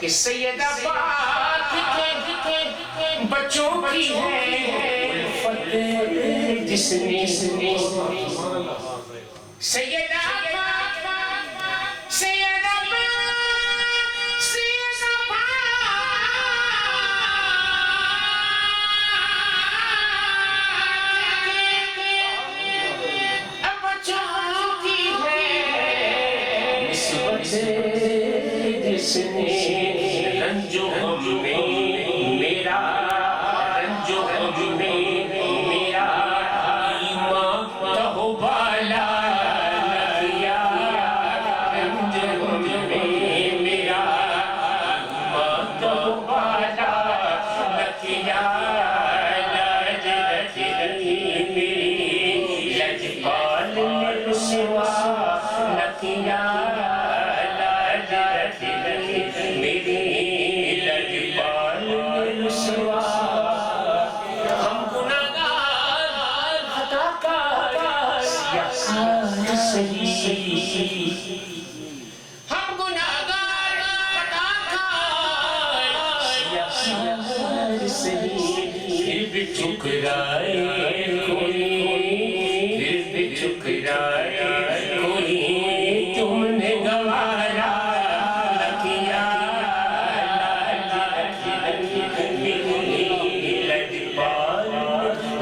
कि सैयदा पाक के बच्चों की है जिसने सैयदा पाक से जिसने रंजो गम में मेरा रंजो गम में मेरा ईमान तो बाला किया रंजो गम में मेरा ईमान तो बाला किया लाज रखी मेरी लजपाल ने रुसवा न किया लाज रखी मेरी लजपाल ने रुसवा हम गुनाहगार खताकार यार सही हम गुनाहगार खताकार यार सही फिर भी ठुकराए कोई फिर भी ठुकराए कोई तुमने गवारा न किया लाज रखी मेरी लजपाल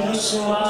रुसवा